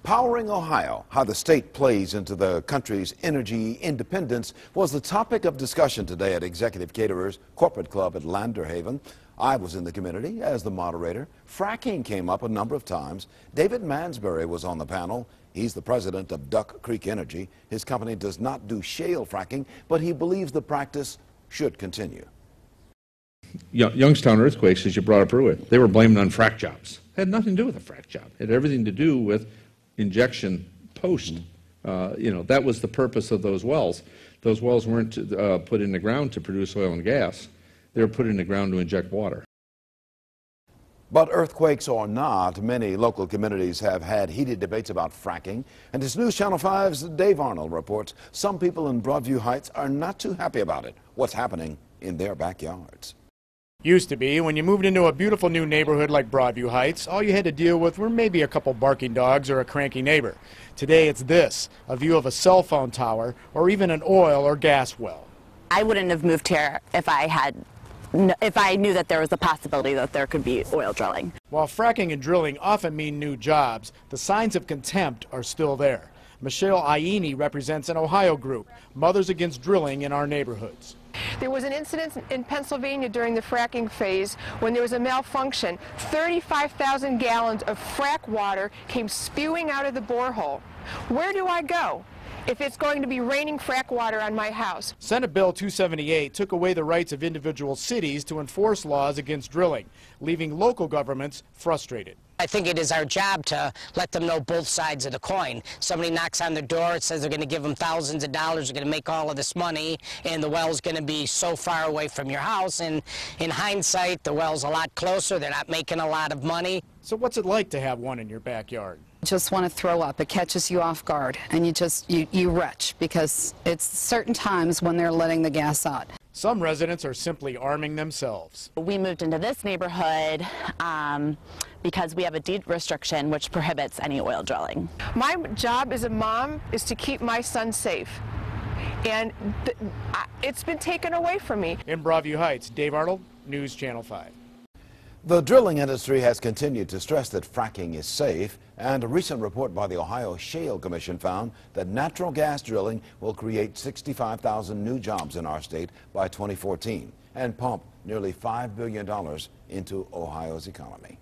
Powering Ohio, how the state plays into the country's energy independence, was the topic of discussion today at Executive Caterers Corporate Club at Landerhaven. I was in the community as the moderator. Fracking came up a number of times. David Mansbury was on the panel. He's the president of Duck Creek Energy. His company does not do shale fracking, but he believes the practice should continue. Youngstown earthquakes, as you brought up earlier, they were blaming on frack jobs. It had nothing to do with a frack job. It had everything to do with injection post. That was the purpose of those wells. Those wells weren't put in the ground to produce oil and gas. They were put in the ground to inject water. But earthquakes or not, many local communities have had heated debates about fracking. And as News Channel 5's Dave Arnold reports, some people in Broadview Heights are not too happy about it. What's happening in their backyards? Used to be, when you moved into a beautiful new neighborhood like Broadview Heights, all you had to deal with were maybe a couple barking dogs or a cranky neighbor. Today it's this, a view of a cell phone tower or even an oil or gas well. I wouldn't have moved here if I knew that there was a possibility that there could be oil drilling. While fracking and drilling often mean new jobs, the signs of contempt are still there. Michelle Iene represents an Ohio group, Mothers Against Drilling in Our Neighborhoods. There was an incident in Pennsylvania during the fracking phase when there was a malfunction. 35,000 gallons of frack water came spewing out of the borehole. Where do I go if it's going to be raining frack water on my house? Senate Bill 278 took away the rights of individual cities to enforce laws against drilling, leaving local governments frustrated. I think it is our job to let them know both sides of the coin. Somebody knocks on their door, it says they're going to give them thousands of dollars, they're going to make all of this money, and the well's going to be so far away from your house. And in hindsight, the well's a lot closer, they're not making a lot of money. So what's it like to have one in your backyard? Just want to throw up. It catches you off guard, and you retch because it's certain times when they're letting the gas out. Some residents are simply arming themselves. We moved into this neighborhood because we have a deed restriction which prohibits any oil drilling. My job as a mom is to keep my son safe, and it's been taken away from me. In Broadview Heights, Dave Arnold, News Channel 5. The drilling industry has continued to stress that fracking is safe, and a recent report by the Ohio Shale Commission found that natural gas drilling will create 65,000 new jobs in our state by 2014 and pump nearly $5 billion into Ohio's economy.